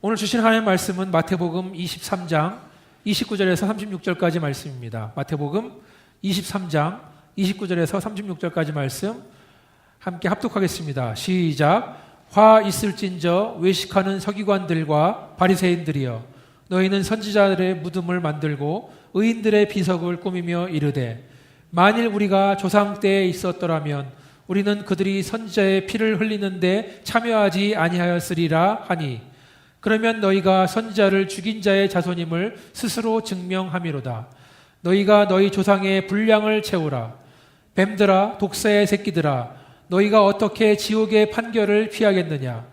오늘 주신 하나님의 말씀은 마태복음 23장 29절에서 36절까지 말씀입니다. 마태복음 23장 29절에서 36절까지 말씀 함께 합독하겠습니다. 시작. 화 있을진저 외식하는 서기관들과 바리새인들이여, 너희는 선지자들의 무덤을 만들고 의인들의 비석을 꾸미며 이르되, 만일 우리가 조상 때에 있었더라면 우리는 그들이 선지자의 피를 흘리는데 참여하지 아니하였으리라 하니, 그러면 너희가 선지자를 죽인 자의 자손임을 스스로 증명함이로다. 너희가 너희 조상의 분량을 채우라. 뱀들아, 독사의 새끼들아, 너희가 어떻게 지옥의 판결을 피하겠느냐.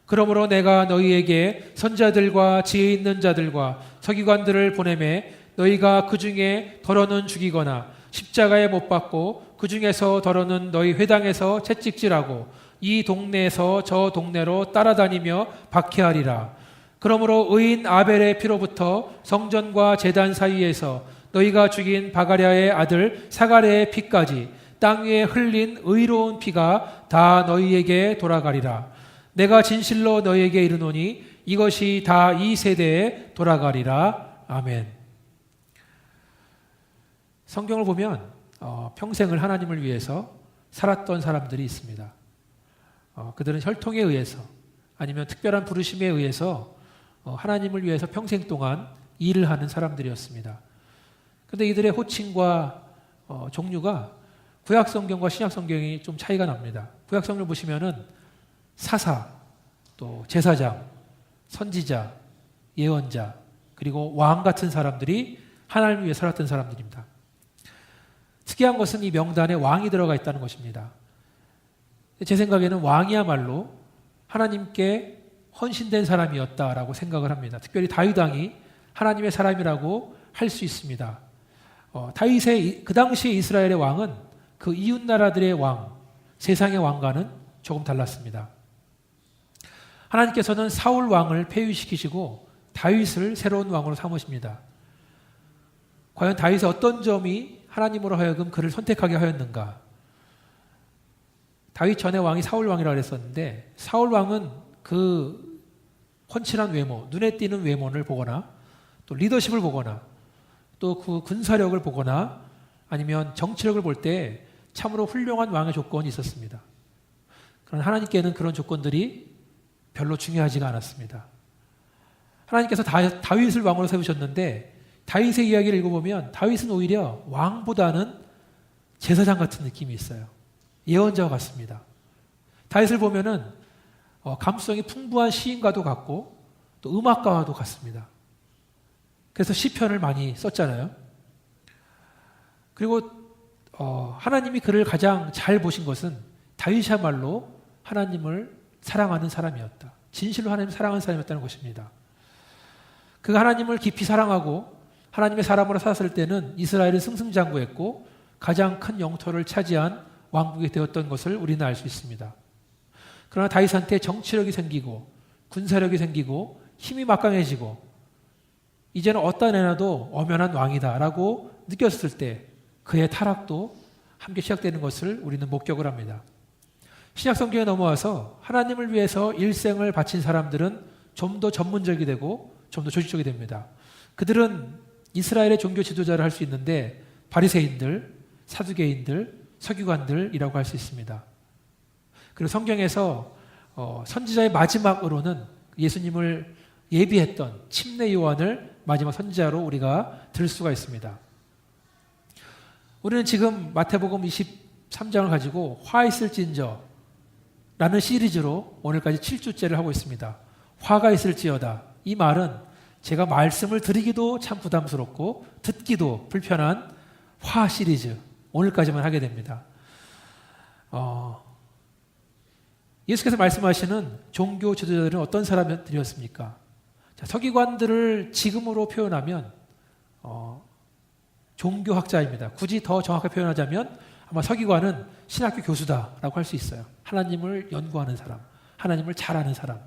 그러므로 내가 너희에게 선지자들과 지혜 있는 자들과 서기관들을 보내매 너희가 그 중에 더러는 죽이거나 십자가에 못 박고 그 중에서 더러는 너희 회당에서 채찍질하고 이 동네에서 저 동네로 따라다니며 박해하리라. 그러므로 의인 아벨의 피로부터 성전과 제단 사이에서 너희가 죽인 바가랴의 아들 사가랴의 피까지 땅 위에 흘린 의로운 피가 다 너희에게 돌아가리라. 내가 진실로 너희에게 이르노니 이것이 다 이 세대에 돌아가리라. 아멘. 성경을 보면 평생을 하나님을 위해서 살았던 사람들이 있습니다. 그들은 혈통에 의해서 아니면 특별한 부르심에 의해서 하나님을 위해서 평생 동안 일을 하는 사람들이었습니다. 그런데 이들의 호칭과 종류가 구약성경과 신약성경이 좀 차이가 납니다. 구약성경을 보시면은 사사, 또 제사장, 선지자, 예언자, 그리고 왕 같은 사람들이 하나님을 위해 살았던 사람들입니다. 특이한 것은 이 명단에 왕이 들어가 있다는 것입니다. 제 생각에는 왕이야말로 하나님께 헌신된 사람이었다라고 생각을 합니다. 특별히 다윗 왕이 하나님의 사람이라고 할 수 있습니다. 다윗의 그 당시의 이스라엘의 왕은 그 이웃 나라들의 왕, 세상의 왕과는 조금 달랐습니다. 하나님께서는 사울 왕을 폐위시키시고 다윗을 새로운 왕으로 삼으십니다. 과연 다윗의 어떤 점이 하나님으로 하여금 그를 선택하게 하였는가? 다윗 전의 왕이 사울 왕이라고 했었는데, 사울 왕은 그 훤칠한 외모, 눈에 띄는 외모를 보거나 또 리더십을 보거나 또 그 군사력을 보거나 아니면 정치력을 볼 때 참으로 훌륭한 왕의 조건이 있었습니다. 그러나 하나님께는 그런 조건들이 별로 중요하지가 않았습니다. 하나님께서 다윗을 왕으로 세우셨는데, 다윗의 이야기를 읽어보면 다윗은 오히려 왕보다는 제사장 같은 느낌이 있어요. 예언자와 같습니다. 다윗을 보면은 감수성이 풍부한 시인과도 같고 또 음악가와도 같습니다. 그래서 시편을 많이 썼잖아요. 그리고 하나님이 그를 가장 잘 보신 것은 다윗이야말로 하나님을 사랑하는 사람이었다. 진실로 하나님을 사랑하는 사람이었다는 것입니다. 그가 하나님을 깊이 사랑하고 하나님의 사람으로 살았을 때는 이스라엘은 승승장구했고 가장 큰 영토를 차지한 왕국이 되었던 것을 우리는 알 수 있습니다. 그러나 다윗한테 정치력이 생기고 군사력이 생기고 힘이 막강해지고 이제는 어떤 애나도 엄연한 왕이다라고 느꼈을 때 그의 타락도 함께 시작되는 것을 우리는 목격을 합니다. 신약성경에 넘어와서 하나님을 위해서 일생을 바친 사람들은 좀 더 전문적이 되고 좀 더 조직적이 됩니다. 그들은 이스라엘의 종교 지도자를 할 수 있는데 바리새인들, 사두개인들, 서기관들이라고 할 수 있습니다. 그리고 성경에서 선지자의 마지막으로는 예수님을 예비했던 침례 요한을 마지막 선지자로 우리가 들 수가 있습니다. 우리는 지금 마태복음 23장을 가지고 화 있을진저 라는 시리즈로 오늘까지 7주째를 하고 있습니다. 화가 있을지어다. 이 말은 제가 말씀을 드리기도 참 부담스럽고 듣기도 불편한 화 시리즈, 오늘까지만 하게 됩니다. 예수께서 말씀하시는 종교 지도자들은 어떤 사람들이었습니까? 자, 서기관들을 지금으로 표현하면 종교학자입니다. 굳이 더 정확하게 표현하자면 아마 서기관은 신학교 교수다라고 할 수 있어요. 하나님을 연구하는 사람, 하나님을 잘 아는 사람.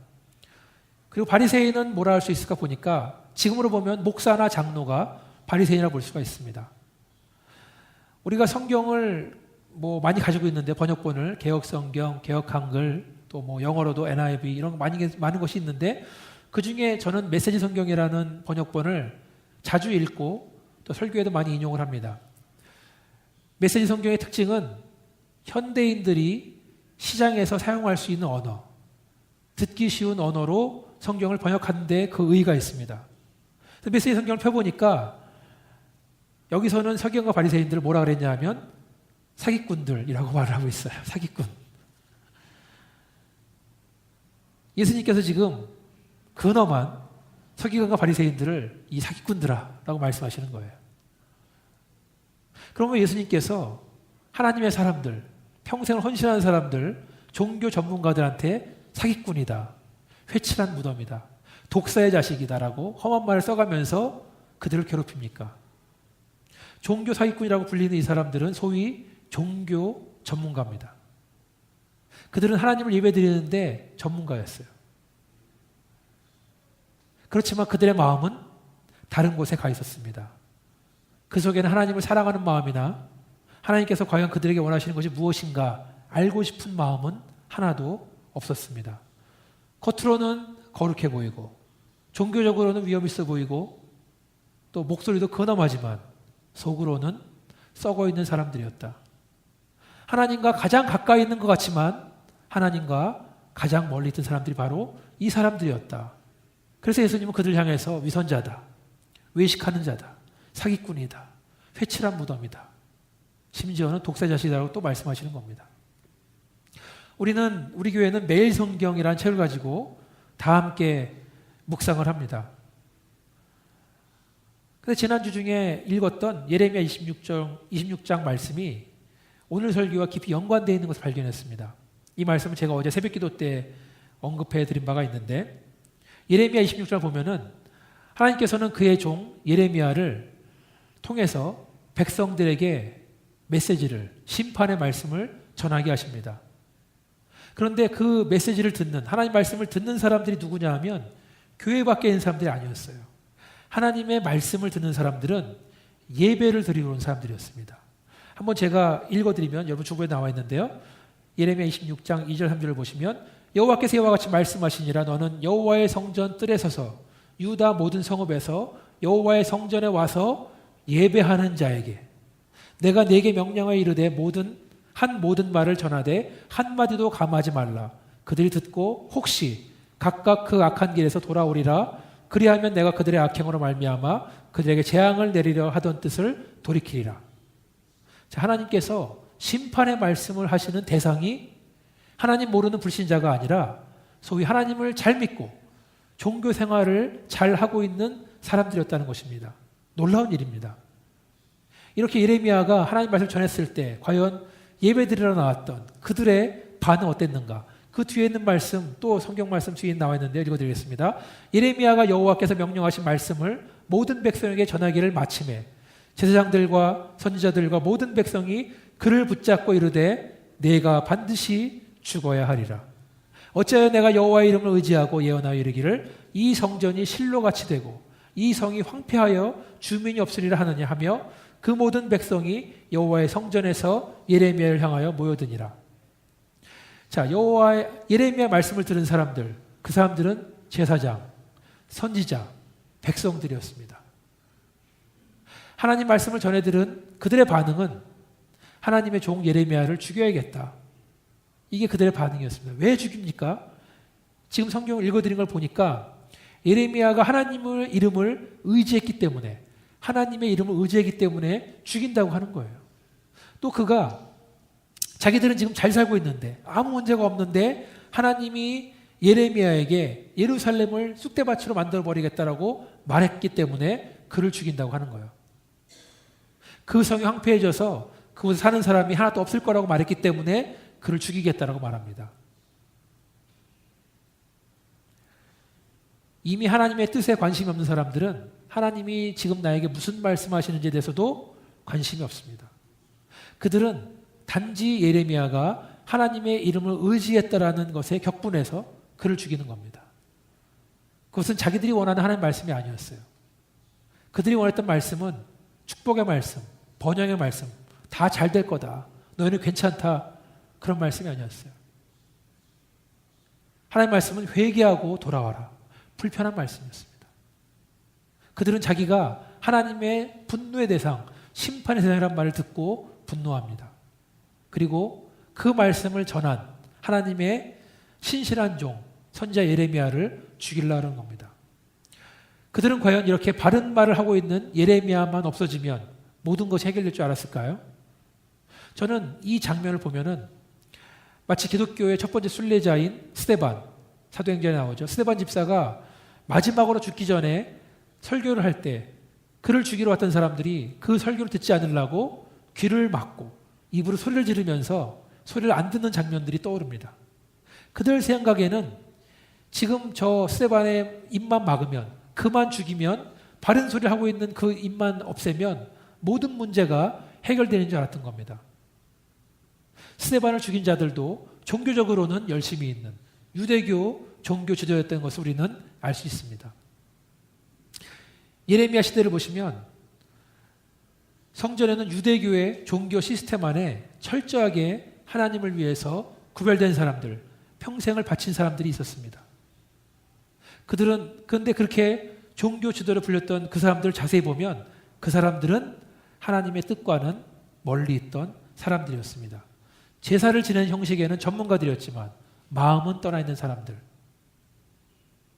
그리고 바리새인은 뭐라 할 수 있을까 보니까 지금으로 보면 목사나 장로가 바리새인이라고 볼 수가 있습니다. 우리가 성경을 많이 가지고 있는데 번역본을 개혁성경, 개혁한글, 또 영어로도 NIV 이런 많은 것이 있는데 그 중에 저는 메시지 성경이라는 번역본을 자주 읽고 또 설교에도 많이 인용을 합니다. 메시지 성경의 특징은 현대인들이 시장에서 사용할 수 있는 언어, 듣기 쉬운 언어로 성경을 번역하는 데 그 의의가 있습니다. 메시지 성경을 펴보니까 여기서는 서기관과 바리새인들을 뭐라 그랬냐 하면 사기꾼들이라고 말을 하고 있어요. 사기꾼. 예수님께서 지금 근엄한 서기관과 바리새인들을 이 사기꾼들아 라고 말씀하시는 거예요. 그러면 예수님께서 하나님의 사람들, 평생을 헌신하는 사람들, 종교 전문가들한테 사기꾼이다, 회칠한 무덤이다, 독사의 자식이다라고 험한 말을 써가면서 그들을 괴롭힙니까? 종교 사기꾼이라고 불리는 이 사람들은 소위 종교 전문가입니다. 그들은 하나님을 예배드리는데 전문가였어요. 그렇지만 그들의 마음은 다른 곳에 가 있었습니다. 그 속에는 하나님을 사랑하는 마음이나 하나님께서 과연 그들에게 원하시는 것이 무엇인가 알고 싶은 마음은 하나도 없었습니다. 겉으로는 거룩해 보이고 종교적으로는 위험 있어 보이고 또 목소리도 근엄하지만 속으로는 썩어 있는 사람들이었다. 하나님과 가장 가까이 있는 것 같지만 하나님과 가장 멀리 있던 사람들이 바로 이 사람들이었다. 그래서 예수님은 그들을 향해서 위선자다, 외식하는 자다, 사기꾼이다, 회칠한 무덤이다, 심지어는 독사자식이라고 또 말씀하시는 겁니다. 우리 교회는 매일 성경이라는 책을 가지고 다 함께 묵상을 합니다. 근데 지난주 중에 읽었던 예레미야 26장 말씀이 오늘 설교와 깊이 연관되어 있는 것을 발견했습니다. 이 말씀은 제가 어제 새벽기도 때 언급해 드린 바가 있는데 예레미야 26장을 보면은 하나님께서는 그의 종 예레미야를 통해서 백성들에게 메시지를, 심판의 말씀을 전하게 하십니다. 그런데 그 메시지를 듣는, 하나님 말씀을 듣는 사람들이 누구냐 하면 교회 밖에 있는 사람들이 아니었어요. 하나님의 말씀을 듣는 사람들은 예배를 드리러 온 사람들이었습니다. 한번 제가 읽어드리면 여러분 주보에 나와 있는데요. 예레미야 26장 2절 3절을 보시면 여호와께서 이와 같이 말씀하시니라 너는 여호와의 성전 뜰에 서서 유다 모든 성읍에서 여호와의 성전에 와서 예배하는 자에게 내가 네게 명령하여 이르되 모든 말을 전하되 한마디도 감하지 말라. 그들이 듣고 혹시 각각 그 악한 길에서 돌아오리라. 그리하면 내가 그들의 악행으로 말미암아 그들에게 재앙을 내리려 하던 뜻을 돌이키리라. 자, 하나님께서 심판의 말씀을 하시는 대상이 하나님 모르는 불신자가 아니라 소위 하나님을 잘 믿고 종교 생활을 잘 하고 있는 사람들이었다는 것입니다. 놀라운 일입니다. 이렇게 예레미야가 하나님 말씀을 전했을 때 과연 예배드리러 나왔던 그들의 반응 어땠는가? 그 뒤에 있는 말씀, 또 성경 말씀 뒤에 나와 있는데 읽어드리겠습니다. 예레미야가 여호와께서 명령하신 말씀을 모든 백성에게 전하기를 마침에 제사장들과 선지자들과 모든 백성이 그를 붙잡고 이르되 내가 반드시 죽어야 하리라. 어찌하여 내가 여호와의 이름을 의지하고 예언하여 이르기를 이 성전이 실로같이 되고 이 성이 황폐하여 주민이 없으리라 하느냐 하며 그 모든 백성이 여호와의 성전에서 예레미야를 향하여 모여드니라. 자, 예레미야 말씀을 들은 사람들, 그 사람들은 제사장, 선지자, 백성들이었습니다. 하나님 말씀을 전해 들은 그들의 반응은 하나님의 종 예레미야를 죽여야겠다. 이게 그들의 반응이었습니다. 왜 죽입니까? 지금 성경을 읽어드린 걸 보니까 예레미야가 하나님의 이름을 의지했기 때문에 하나님의 이름을 의지했기 때문에 죽인다고 하는 거예요. 또 그가 자기들은 지금 잘 살고 있는데 아무 문제가 없는데 하나님이 예레미야에게 예루살렘을 쑥대밭으로 만들어버리겠다라고 말했기 때문에 그를 죽인다고 하는 거예요. 그 성이 황폐해져서 그곳에 사는 사람이 하나도 없을 거라고 말했기 때문에 그를 죽이겠다라고 말합니다. 이미 하나님의 뜻에 관심이 없는 사람들은 하나님이 지금 나에게 무슨 말씀하시는지에 대해서도 관심이 없습니다. 그들은 단지 예레미야가 하나님의 이름을 의지했다라는 것에 격분해서 그를 죽이는 겁니다. 그것은 자기들이 원하는 하나님의 말씀이 아니었어요. 그들이 원했던 말씀은 축복의 말씀, 번영의 말씀, 다 잘 될 거다, 너희는 괜찮다, 그런 말씀이 아니었어요. 하나님의 말씀은 회개하고 돌아와라, 불편한 말씀이었습니다. 그들은 자기가 하나님의 분노의 대상, 심판의 대상이라는 말을 듣고 분노합니다. 그리고 그 말씀을 전한 하나님의 신실한 종 선지자 예레미야를 죽이려고 하는 겁니다. 그들은 과연 이렇게 바른 말을 하고 있는 예레미야만 없어지면 모든 것이 해결될 줄 알았을까요? 저는 이 장면을 보면은 마치 기독교의 첫 번째 순례자인 스데반, 사도행전에 나오죠. 스데반 집사가 마지막으로 죽기 전에 설교를 할 때 그를 죽이러 왔던 사람들이 그 설교를 듣지 않으려고 귀를 막고 입으로 소리를 지르면서 소리를 안 듣는 장면들이 떠오릅니다. 그들 생각에는 지금 저 스데반의 입만 막으면, 그만 죽이면, 바른 소리를 하고 있는 그 입만 없애면 모든 문제가 해결되는 줄 알았던 겁니다. 스데반을 죽인 자들도 종교적으로는 열심히 있는 유대교 종교 지도였던 것을 우리는 알 수 있습니다. 예레미야 시대를 보시면 성전에는 유대교의 종교 시스템 안에 철저하게 하나님을 위해서 구별된 사람들, 평생을 바친 사람들이 있었습니다. 그들은 그런데 그렇게 종교 지도를 불렸던 그 사람들을 자세히 보면 그 사람들은 하나님의 뜻과는 멀리 있던 사람들이었습니다. 제사를 지내는 형식에는 전문가들이었지만 마음은 떠나 있는 사람들.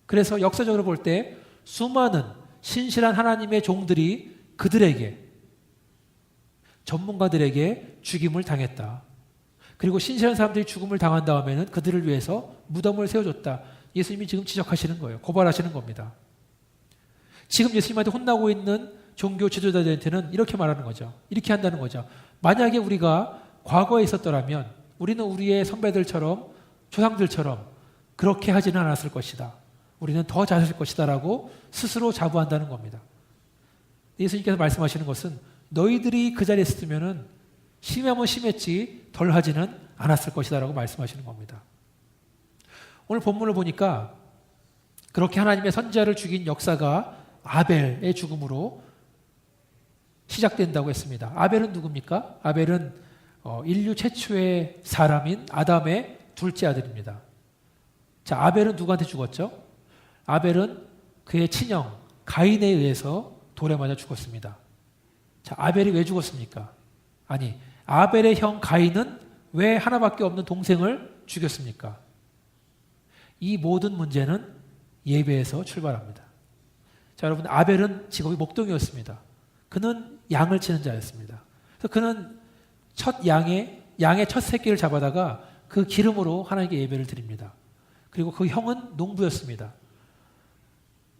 그래서 역사적으로 볼 때 수많은 신실한 하나님의 종들이 그들에게, 전문가들에게 죽임을 당했다. 그리고 신실한 사람들이 죽음을 당한 다음에는 그들을 위해서 무덤을 세워줬다. 예수님이 지금 지적하시는 거예요. 고발하시는 겁니다. 지금 예수님한테 혼나고 있는 종교 지도자들한테는 이렇게 말하는 거죠. 이렇게 한다는 거죠. 만약에 우리가 과거에 있었더라면 우리는 우리의 선배들처럼, 조상들처럼 그렇게 하지는 않았을 것이다. 우리는 더 잘했을 것이다 라고 스스로 자부한다는 겁니다. 예수님께서 말씀하시는 것은 너희들이 그 자리에 있었으면 심하면 심했지 덜 하지는 않았을 것이다 라고 말씀하시는 겁니다. 오늘 본문을 보니까 그렇게 하나님의 선지자를 죽인 역사가 아벨의 죽음으로 시작된다고 했습니다. 아벨은 누굽니까? 아벨은 인류 최초의 사람인 아담의 둘째 아들입니다. 자, 아벨은 누구한테 죽었죠? 아벨은 그의 친형 가인에 의해서 돌에 맞아 죽었습니다. 자, 아벨이 왜 죽었습니까? 아니, 아벨의 형 가인은 왜 하나밖에 없는 동생을 죽였습니까? 이 모든 문제는 예배에서 출발합니다. 자, 여러분, 아벨은 직업이 목동이었습니다. 그는 양을 치는 자였습니다. 그래서 그는 양의 첫 새끼를 잡아다가 그 기름으로 하나님께 예배를 드립니다. 그리고 그 형은 농부였습니다.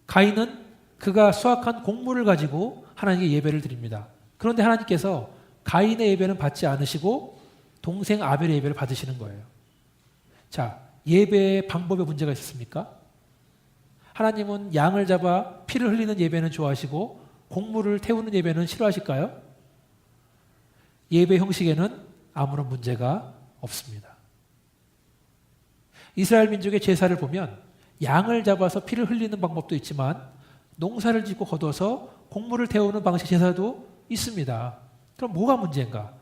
가인은 그가 수확한 곡물을 가지고 하나님께 예배를 드립니다. 그런데 하나님께서 가인의 예배는 받지 않으시고 동생 아벨의 예배를 받으시는 거예요. 자, 예배의 방법에 문제가 있었습니까? 하나님은 양을 잡아 피를 흘리는 예배는 좋아하시고 곡물을 태우는 예배는 싫어하실까요? 예배 형식에는 아무런 문제가 없습니다. 이스라엘 민족의 제사를 보면 양을 잡아서 피를 흘리는 방법도 있지만 농사를 짓고 거둬서 곡물을 태우는 방식 제사도 있습니다. 그럼 뭐가 문제인가?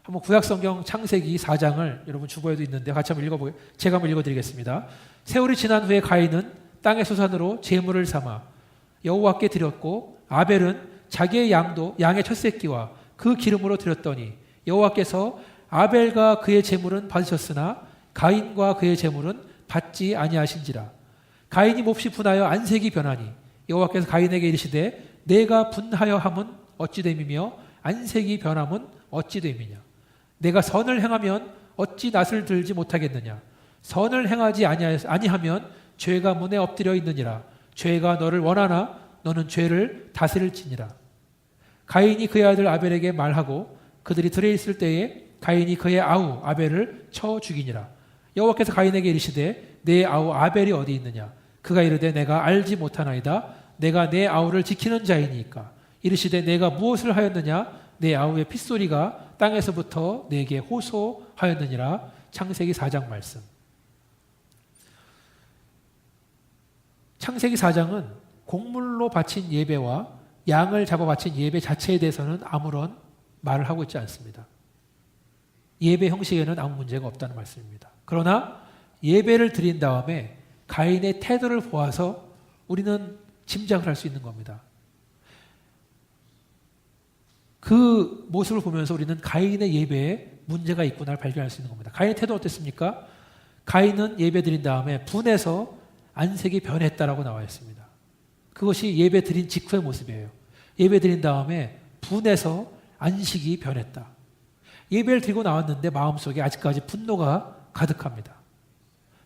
한번 구약성경 창세기 4장을 여러분 주보에도 있는데 같이 한번 제가 한번 읽어드리겠습니다. 세월이 지난 후에 가인은 땅의 소산으로 제물을 삼아 여호와께 드렸고 아벨은 자기의 양의 첫 새끼와 그 기름으로 드렸더니 여호와께서 아벨과 그의 제물은 받으셨으나 가인과 그의 제물은 받지 아니하신지라. 가인이 몹시 분하여 안색이 변하니 여호와께서 가인에게 이르시되 내가 분하여 함은 어찌 됨이며 안색이 변함은 어찌 됨이냐. 내가 선을 행하면 어찌 낯을 들지 못하겠느냐. 선을 행하지 아니하면 죄가 문에 엎드려 있느니라. 죄가 너를 원하나 너는 죄를 다스릴지니라. 가인이 그의 아들 아벨에게 말하고 그들이 들에 있을 때에 가인이 그의 아우 아벨을 쳐 죽이니라. 여호와께서 가인에게 이르시되 내 아우 아벨이 어디 있느냐. 그가 이르되 내가 알지 못하나이다. 내가 내 아우를 지키는 자이니까. 이르시되 내가 무엇을 하였느냐. 내 아우의 핏소리가 땅에서부터 내게 호소하였느니라. 창세기 4장 말씀. 창세기 4장은 곡물로 바친 예배와 양을 잡아 바친 예배 자체에 대해서는 아무런 말을 하고 있지 않습니다. 예배 형식에는 아무 문제가 없다는 말씀입니다. 그러나 예배를 드린 다음에 가인의 태도를 보아서 우리는 짐작을 할 수 있는 겁니다. 그 모습을 보면서 우리는 가인의 예배에 문제가 있구나를 발견할 수 있는 겁니다. 가인의 태도는 어땠습니까? 가인은 예배 드린 다음에 분해서 안색이 변했다라고 나와 있습니다. 그것이 예배 드린 직후의 모습이에요. 예배 드린 다음에 분해서 안식이 변했다. 예배를 드리고 나왔는데 마음속에 아직까지 분노가 가득합니다.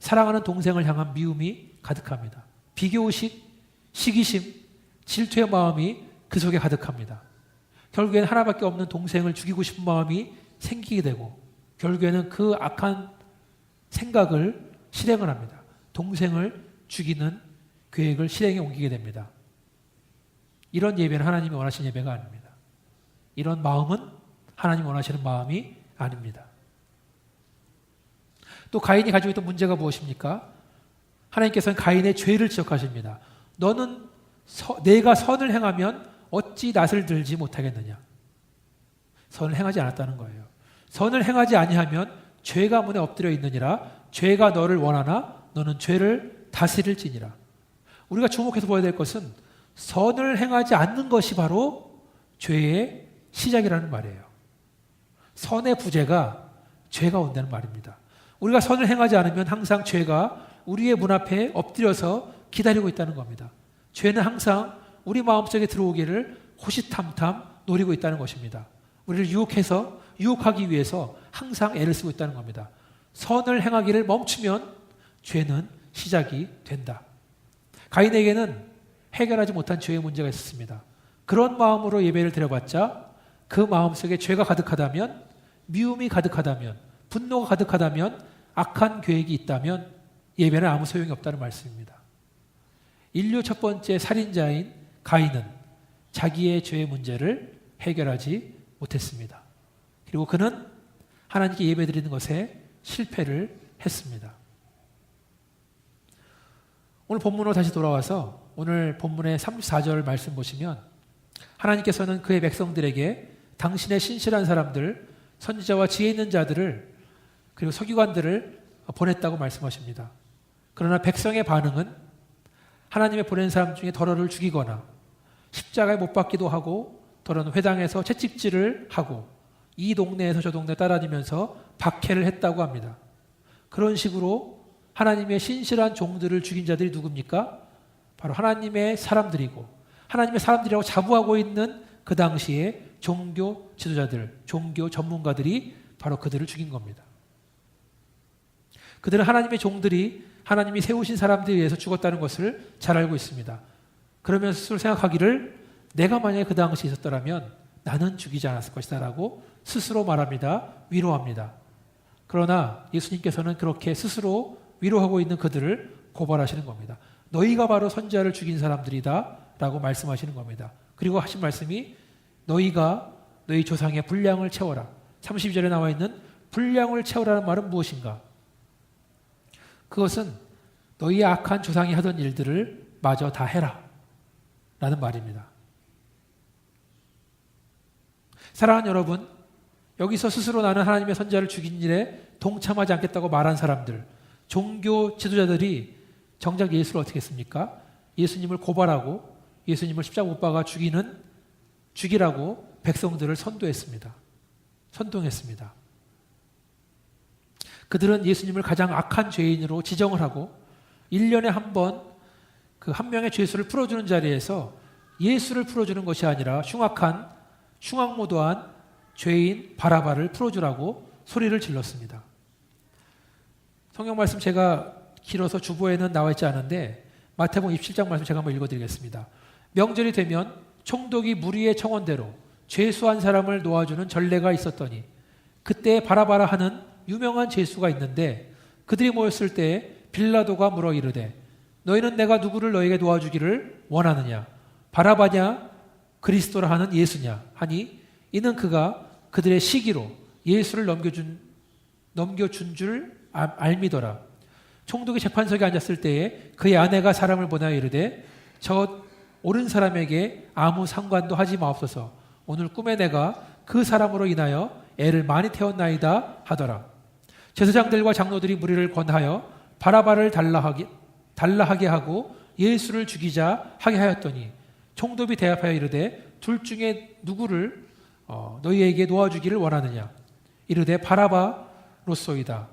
사랑하는 동생을 향한 미움이 가득합니다. 비교의식, 시기심, 질투의 마음이 그 속에 가득합니다. 결국에는 하나밖에 없는 동생을 죽이고 싶은 마음이 생기게 되고 결국에는 그 악한 생각을 실행을 합니다. 동생을 죽이는 계획을 실행에 옮기게 됩니다. 이런 예배는 하나님이 원하시는 예배가 아닙니다. 이런 마음은 하나님이 원하시는 마음이 아닙니다. 또 가인이 가지고 있던 문제가 무엇입니까? 하나님께서는 가인의 죄를 지적하십니다. 너는 내가 선을 행하면 어찌 낯을 들지 못하겠느냐. 선을 행하지 않았다는 거예요. 선을 행하지 아니하면 죄가 문에 엎드려 있느니라. 죄가 너를 원하나 너는 죄를 다스릴지니라. 우리가 주목해서 보아야 될 것은 선을 행하지 않는 것이 바로 죄의 시작이라는 말이에요. 선의 부재가 죄가 온다는 말입니다. 우리가 선을 행하지 않으면 항상 죄가 우리의 문 앞에 엎드려서 기다리고 있다는 겁니다. 죄는 항상 우리 마음속에 들어오기를 호시탐탐 노리고 있다는 것입니다. 우리를 유혹하기 위해서 항상 애를 쓰고 있다는 겁니다. 선을 행하기를 멈추면 죄는 시작이 된다. 가인에게는 해결하지 못한 죄의 문제가 있었습니다. 그런 마음으로 예배를 드려봤자 그 마음속에 죄가 가득하다면, 미움이 가득하다면, 분노가 가득하다면, 악한 계획이 있다면 예배는 아무 소용이 없다는 말씀입니다. 인류 첫 번째 살인자인 가인은 자기의 죄의 문제를 해결하지 못했습니다. 그리고 그는 하나님께 예배드리는 것에 실패를 했습니다. 오늘 본문으로 다시 돌아와서 오늘 본문의 34절 말씀 보시면 하나님께서는 그의 백성들에게 당신의 신실한 사람들, 선지자와 지혜 있는 자들을 그리고 서기관들을 보냈다고 말씀하십니다. 그러나 백성의 반응은 하나님의 보낸 사람 중에 더러를 죽이거나 십자가에 못 박기도 하고 더러는 회당에서 채찍질을 하고 이 동네에서 저 동네 따라다니면서 박해를 했다고 합니다. 그런 식으로 하나님의 신실한 종들을 죽인 자들이 누굽니까? 바로 하나님의 사람들이고 하나님의 사람들이라고 자부하고 있는 그 당시에 종교 지도자들, 종교 전문가들이 바로 그들을 죽인 겁니다. 그들은 하나님의 종들이 하나님이 세우신 사람들에 의해서 죽었다는 것을 잘 알고 있습니다. 그러면서 스스로 생각하기를 내가 만약에 그 당시에 있었더라면 나는 죽이지 않았을 것이다 라고 스스로 말합니다. 위로합니다. 그러나 예수님께서는 그렇게 스스로 위로하고 있는 그들을 고발하시는 겁니다. 너희가 바로 선지자를 죽인 사람들이다 라고 말씀하시는 겁니다. 그리고 하신 말씀이 너희가 너희 조상의 분량을 채워라. 32절에 나와 있는 분량을 채우라는 말은 무엇인가? 그것은 너희의 악한 조상이 하던 일들을 마저 다 해라 라는 말입니다. 사랑하는 여러분, 여기서 스스로 나는 하나님의 선지자를 죽인 일에 동참하지 않겠다고 말한 사람들, 종교 지도자들이 정작 예수를 어떻게 했습니까? 예수님을 고발하고 예수님을 십자가 못 박아 죽이라고 백성들을 선동했습니다. 그들은 예수님을 가장 악한 죄인으로 지정을 하고 1년에 한 번 그 한 명의 죄수를 풀어주는 자리에서 예수를 풀어주는 것이 아니라 흉악무도한 죄인 바라바를 풀어주라고 소리를 질렀습니다. 성경 말씀 제가 길어서 주보에는 나와 있지 않은데 마태복음 27장 말씀 제가 한번 읽어드리겠습니다. 명절이 되면 총독이 무리의 청원대로 죄수한 사람을 놓아주는 전례가 있었더니 그때 바라바라 하는 유명한 죄수가 있는데 그들이 모였을 때 빌라도가 물어 이르되 너희는 내가 누구를 너에게 놓아주기를 원하느냐? 바라바냐? 그리스도라 하는 예수냐? 하니 이는 그가 그들의 시기로 예수를 넘겨준 줄 알미더라. 총독이 재판석에 앉았을 때에 그의 아내가 사람을 보내어 이르되 저 옳은 사람에게 아무 상관도 하지 마옵소서. 오늘 꿈에 내가 그 사람으로 인하여 애를 많이 태웠나이다 하더라. 제사장들과 장로들이 무리를 권하여 바라바를 달라하게 하고 예수를 죽이자 하게 하였더니 총독이 대답하여 이르되 둘 중에 누구를 너희에게 놓아주기를 원하느냐? 이르되 바라바로소이다.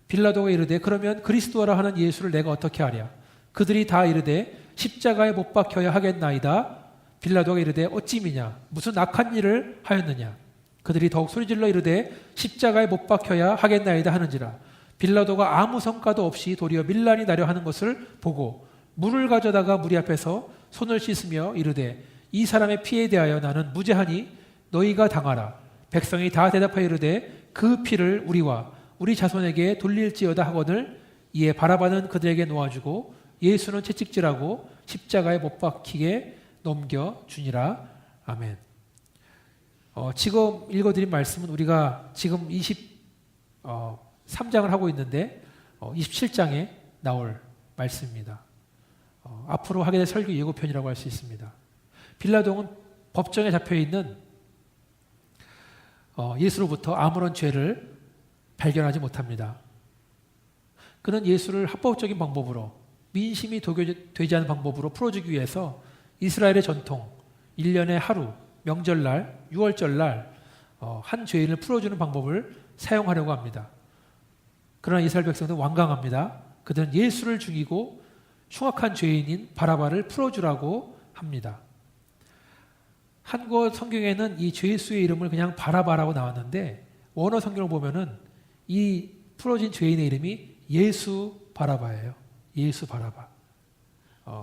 빌라도가 이르되 그러면 그리스도라 하는 예수를 내가 어떻게 하랴? 그들이 다 이르되 십자가에 못 박혀야 하겠나이다. 빌라도가 이르되 어찌미냐? 무슨 악한 일을 하였느냐? 그들이 더욱 소리질러 이르되 십자가에 못 박혀야 하겠나이다 하는지라. 빌라도가 아무 성과도 없이 도리어 밀란이 나려 하는 것을 보고 물을 가져다가 무리 앞에서 손을 씻으며 이르되 이 사람의 피에 대하여 나는 무죄하니 너희가 당하라. 백성이 다 대답하여 이르되 그 피를 우리와 우리 자손에게 돌릴지어다 하거늘 이에 바라바는 그들에게 놓아주고 예수는 채찍질하고 십자가에 못 박히게 넘겨주니라. 아멘. 지금 읽어드린 말씀은 우리가 지금 23장을 하고 있는데 27장에 나올 말씀입니다. 앞으로 하게 될 설교 예고편이라고 할 수 있습니다. 빌라도는 법정에 잡혀있는 예수로부터 아무런 죄를 발견하지 못합니다. 그는 예수를 합법적인 방법으로 민심이 도교되지 않은 방법으로 풀어주기 위해서 이스라엘의 전통 1년에 하루 명절날 6월절날 한 죄인을 풀어주는 방법을 사용하려고 합니다. 그러나 이스라엘 백성들은 완강합니다. 그들은 예수를 죽이고 흉악한 죄인인 바라바를 풀어주라고 합니다. 한국 성경에는 이 죄수의 이름을 그냥 바라바라고 나왔는데 원어 성경을 보면은 이 풀어진 죄인의 이름이 예수 바라바예요. 예수 바라바.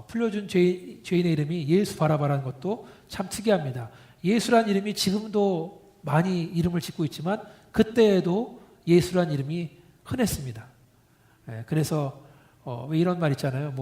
풀려준 죄인의 이름이 예수 바라바라는 것도 참 특이합니다. 예수란 이름이 지금도 많이 이름을 짓고 있지만 그때에도 예수란 이름이 흔했습니다. 그래서 왜 이런 말 있잖아요.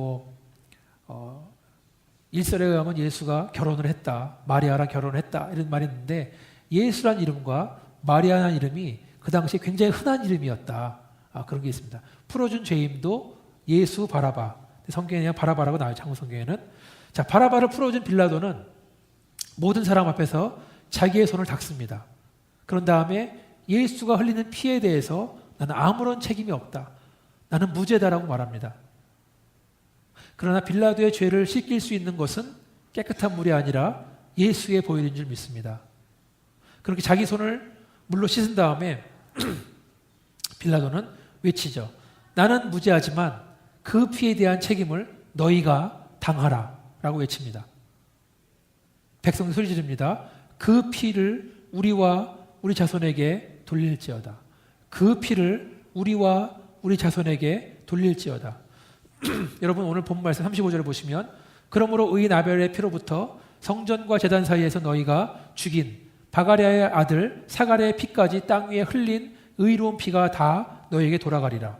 일설에 의하면 예수가 결혼을 했다. 마리아랑 결혼을 했다. 이런 말이 있는데 예수란 이름과 마리아라는 이름이 그 당시에 굉장히 흔한 이름이었다. 그런 게 있습니다. 풀어준 죄인도 예수 바라바. 성경에 그냥 바라바라고 나와요. 창국 성경에는. 자, 바라바를 풀어준 빌라도는 모든 사람 앞에서 자기의 손을 닦습니다. 그런 다음에 예수가 흘리는 피에 대해서 나는 아무런 책임이 없다. 나는 무죄다라고 말합니다. 그러나 빌라도의 죄를 씻길 수 있는 것은 깨끗한 물이 아니라 예수의 보혈인 줄 믿습니다. 그렇게 자기 손을 물로 씻은 다음에 빌라도는 외치죠. 나는 무죄하지만 그 피에 대한 책임을 너희가 당하라 라고 외칩니다. 백성이 소리 지릅니다. 그 피를 우리와 우리 자손에게 돌릴지어다. 그 피를 우리와 우리 자손에게 돌릴지어다. 여러분 오늘 본 말씀 35절을 보시면 그러므로 의인 아벨의 피로부터 성전과 제단 사이에서 너희가 죽인 바가랴의 아들 사가랴의 피까지 땅 위에 흘린 의로운 피가 다 너희에게 돌아가리라.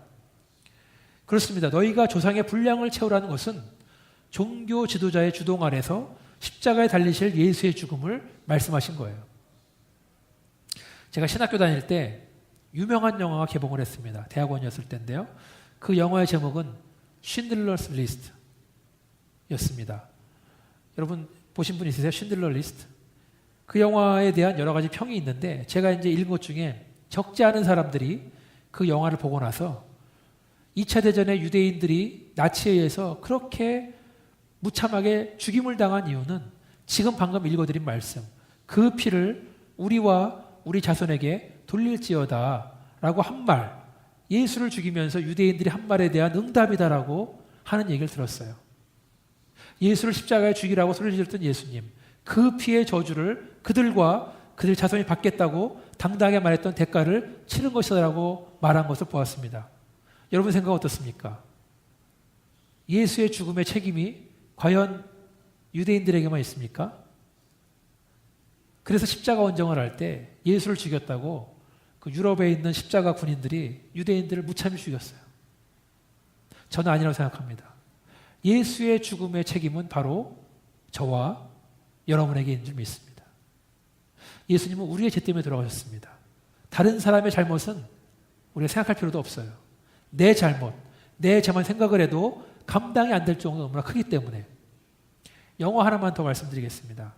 그렇습니다. 너희가 조상의 분량을 채우라는 것은 종교 지도자의 주동 아래서 십자가에 달리실 예수의 죽음을 말씀하신 거예요. 제가 신학교 다닐 때 유명한 영화가 개봉을 했습니다. 대학원이었을 때인데요. 그 영화의 제목은 쉰들러스 리스트였습니다. 여러분 보신 분 있으세요? 쉰들러 리스트? 그 영화에 대한 여러 가지 평이 있는데 제가 이제 읽은 것 중에 적지 않은 사람들이 그 영화를 보고 나서 2차 대전에 유대인들이 나치에 의해서 그렇게 무참하게 죽임을 당한 이유는 지금 방금 읽어드린 말씀 그 피를 우리와 우리 자손에게 돌릴지어다 라고 한 말, 예수를 죽이면서 유대인들이 한 말에 대한 응답이다라고 하는 얘기를 들었어요. 예수를 십자가에 죽이라고 소리를 질렀던 예수님, 그 피의 저주를 그들과 그들 자손이 받겠다고 당당하게 말했던 대가를 치른 것이다라고 말한 것을 보았습니다. 여러분 생각 어떻습니까? 예수의 죽음의 책임이 과연 유대인들에게만 있습니까? 그래서 십자가 원정을 할 때 예수를 죽였다고 그 유럽에 있는 십자가 군인들이 유대인들을 무참히 죽였어요. 저는 아니라고 생각합니다. 예수의 죽음의 책임은 바로 저와 여러분에게 있는 줄 믿습니다. 예수님은 우리의 죄 때문에 돌아가셨습니다. 다른 사람의 잘못은 우리가 생각할 필요도 없어요. 내 잘못, 내 죄만 생각을 해도 감당이 안 될 정도로 너무나 크기 때문에 영화 하나만 더 말씀드리겠습니다.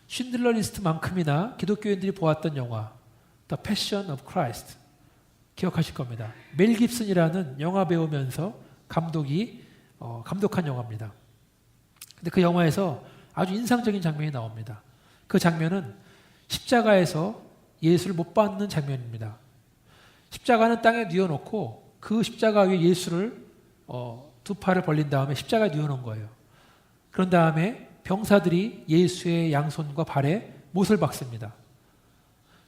쉰들러 리스트만큼이나 기독교인들이 보았던 영화 The Passion of Christ 기억하실 겁니다. 멜 깁슨이라는 영화 배우면서 감독한 영화입니다. 근데 그 영화에서 아주 인상적인 장면이 나옵니다. 그 장면은 십자가에서 예수를 못 박는 장면입니다. 십자가는 땅에 뉘어놓고 그 십자가 위에 예수를 두 팔을 벌린 다음에 십자가에 뉘어놓은 거예요. 그런 다음에 병사들이 예수의 양손과 발에 못을 박습니다.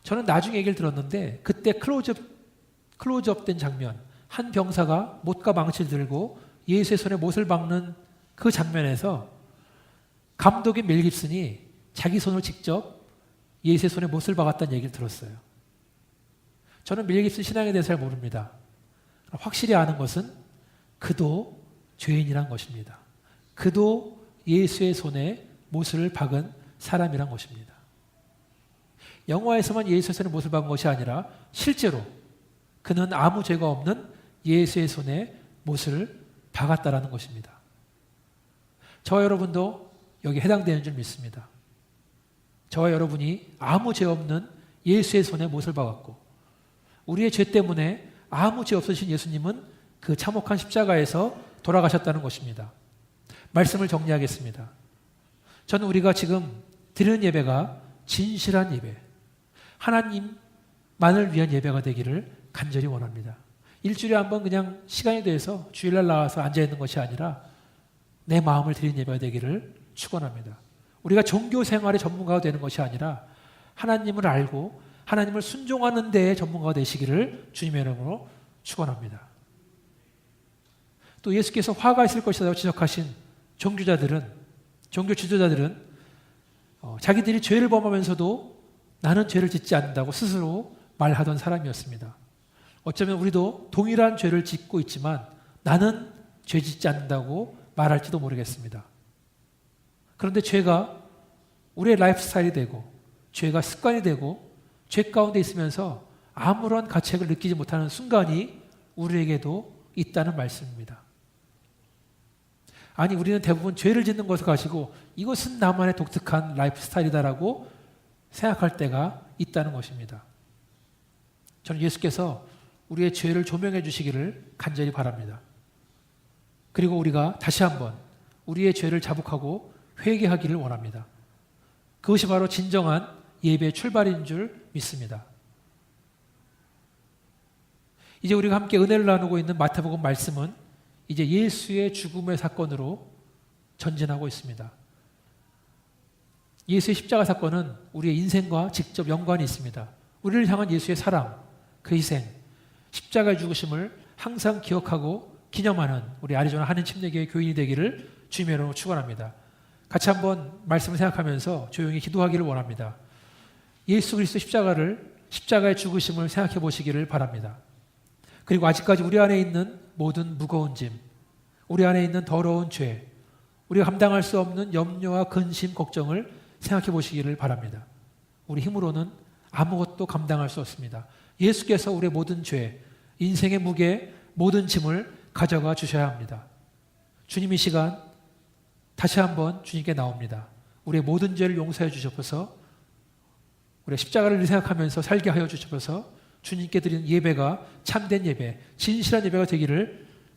저는 나중에 얘기를 들었는데 그때 클로즈업 된 장면, 한 병사가 못과 망치를 들고 예수의 손에 못을 박는 그 장면에서 감독인 멜 깁슨이 자기 손으로 직접 예수의 손에 못을 박았다는 얘기를 들었어요. 저는 멜 깁슨 신앙에 대해서 잘 모릅니다. 확실히 아는 것은 그도 죄인이란 것입니다. 그도 예수의 손에 못을 박은 사람이란 것입니다. 영화에서만 예수의 손에 못을 박은 것이 아니라 실제로 그는 아무 죄가 없는 예수의 손에 못을 박았다라는 것입니다. 저와 여러분도 여기에 해당되는 줄 믿습니다. 저와 여러분이 아무 죄 없는 예수의 손에 못을 박았고 우리의 죄 때문에 아무 죄 없으신 예수님은 그 참혹한 십자가에서 돌아가셨다는 것입니다. 말씀을 정리하겠습니다. 저는 우리가 지금 드리는 예배가 진실한 예배, 하나님만을 위한 예배가 되기를 간절히 원합니다. 일주일에 한 번 그냥 시간이 돼서 주일날 나와서 앉아있는 것이 아니라 내 마음을 드리는 예배가 되기를 축원합니다. 우리가 종교 생활의 전문가가 되는 것이 아니라 하나님을 알고 하나님을 순종하는 데에 전문가가 되시기를 주님의 이름으로 축원합니다. 또 예수께서 화가 있을 것이라고 지적하신 종교 지도자들은 자기들이 죄를 범하면서도 나는 죄를 짓지 않는다고 스스로 말하던 사람이었습니다. 어쩌면 우리도 동일한 죄를 짓고 있지만 나는 죄 짓지 않는다고 말할지도 모르겠습니다. 그런데 죄가 우리의 라이프 스타일이 되고 죄가 습관이 되고 죄 가운데 있으면서 아무런 가책을 느끼지 못하는 순간이 우리에게도 있다는 말씀입니다. 아니 우리는 대부분 죄를 짓는 것을 가지고 이것은 나만의 독특한 라이프 스타일이다라고 생각할 때가 있다는 것입니다. 저는 예수께서 우리의 죄를 조명해 주시기를 간절히 바랍니다. 그리고 우리가 다시 한번 우리의 죄를 자복하고 회개하기를 원합니다. 그것이 바로 진정한 예배의 출발인 줄 믿습니다. 이제 우리가 함께 은혜를 나누고 있는 마태복음 말씀은 이제 예수의 죽음의 사건으로 전진하고 있습니다. 예수의 십자가 사건은 우리의 인생과 직접 연관이 있습니다. 우리를 향한 예수의 사랑, 그 희생, 십자가의 죽으심을 항상 기억하고 기념하는 우리 아리조나 한인 침례교회 교인이 되기를 주님의 이름으로 축원합니다. 같이 한번 말씀을 생각하면서 조용히 기도하기를 원합니다. 예수 그리스도 십자가의 죽으심을 생각해 보시기를 바랍니다. 그리고 아직까지 우리 안에 있는 모든 무거운 짐, 우리 안에 있는 더러운 죄, 우리가 감당할 수 없는 염려와 근심, 걱정을 생각해 보시기를 바랍니다. 우리 힘으로는 아무것도 감당할 수 없습니다. 예수께서 우리의 모든 죄, 인생의 무게, 모든 짐을 가져가 주셔야 합니다. 주님 이 시간 다시 한번 주님께 나옵니다. 우리의 모든 죄를 용서해 주셔서 우리의 십자가를 생각하면서 살게 하여 주셔서 주님께 드리는 예배가 참된 예배, 진실한 예배가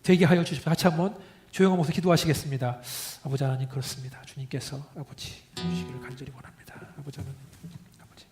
되게 하여 주셔서 같이 한번 조용한 목소리 기도하시겠습니다. 아버지 하나님 그렇습니다. 주님께서 아버지 주시기를 간절히 원합니다. 아버지 하나님 아버지.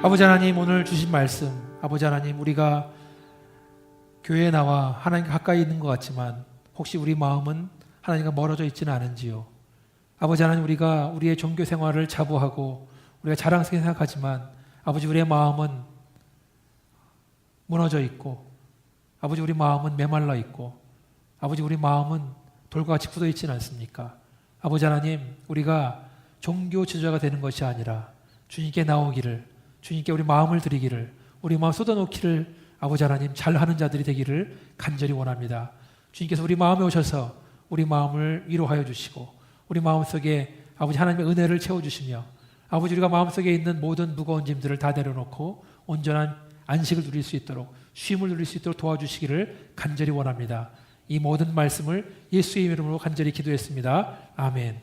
아버지 하나님 오늘 주신 말씀, 아버지 하나님 우리가 교회에 나와 하나님과 가까이 있는 것 같지만 혹시 우리 마음은 하나님과 멀어져 있지는 않은지요. 아버지 하나님 우리가 우리의 종교 생활을 자부하고 우리가 자랑스럽게 생각하지만 아버지 우리의 마음은 무너져 있고 아버지 우리 마음은 메말라 있고 아버지 우리 마음은 돌과 같이 굳어 있지는 않습니까? 아버지 하나님 우리가 종교 지도자가 되는 것이 아니라 주님께 나오기를 주님께 우리 마음을 드리기를 우리 마음 쏟아놓기를 아버지 하나님 잘하는 자들이 되기를 간절히 원합니다. 주님께서 우리 마음에 오셔서 우리 마음을 위로하여 주시고 우리 마음속에 아버지 하나님의 은혜를 채워주시며 아버지 우리가 마음속에 있는 모든 무거운 짐들을 다 내려놓고 온전한 안식을 누릴 수 있도록 쉼을 누릴 수 있도록 도와주시기를 간절히 원합니다. 이 모든 말씀을 예수의 이름으로 간절히 기도했습니다. 아멘.